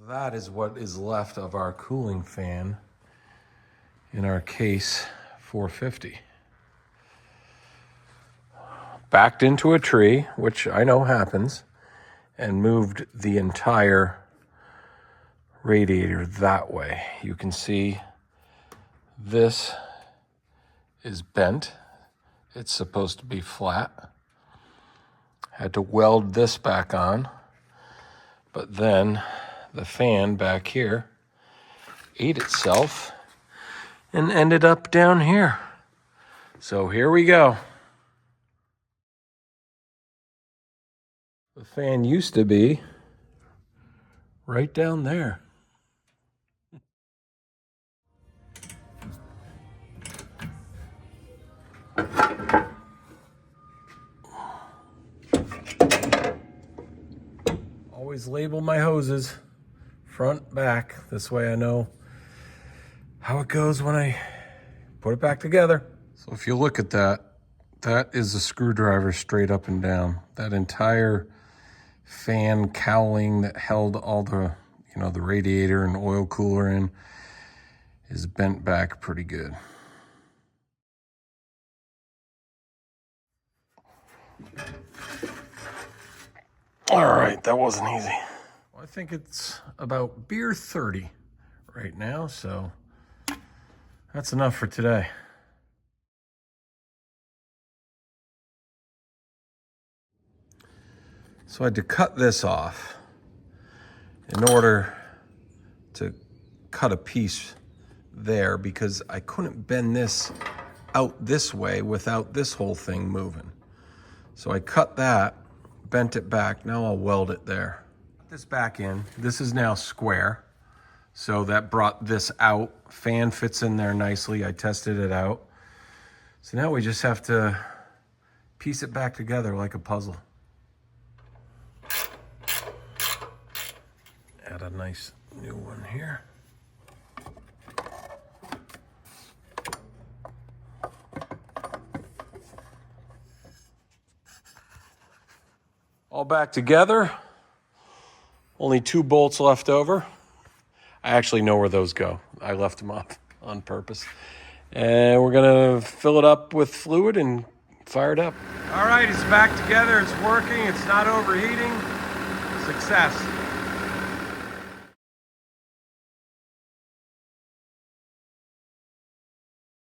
That is what is left of our cooling fan in our case 450. Backed into a tree, which I know happens, and moved the entire radiator that way. You can see this is bent. It's supposed to be flat. Had to weld this back on, but then the fan back here ate itself and ended up down here. So here we go. The fan used to be right down there. Always label my hoses front, back. This way I know how it goes when I put it back together. So if you look at that, that is a screwdriver straight up and down. That entire fan cowling that held all the, the radiator and oil cooler in is bent back pretty good. All right, that wasn't easy. Well, I think it's about beer 30 right now, so that's enough for today. So I had to cut this off in order to cut a piece there because I couldn't bend this out this way without this whole thing moving. So I cut that, bent it back. Now I'll weld it there. Put this back in. This is now square. So that brought this out. Fan fits in there nicely. I tested it out. So now we just have to piece it back together like a puzzle. Add a nice new one here. All back together. Only 2 bolts left over. I actually know where those go. I left them up on purpose. And we're gonna fill it up with fluid and fire it up. All right, it's back together. It's working. It's not overheating. Success.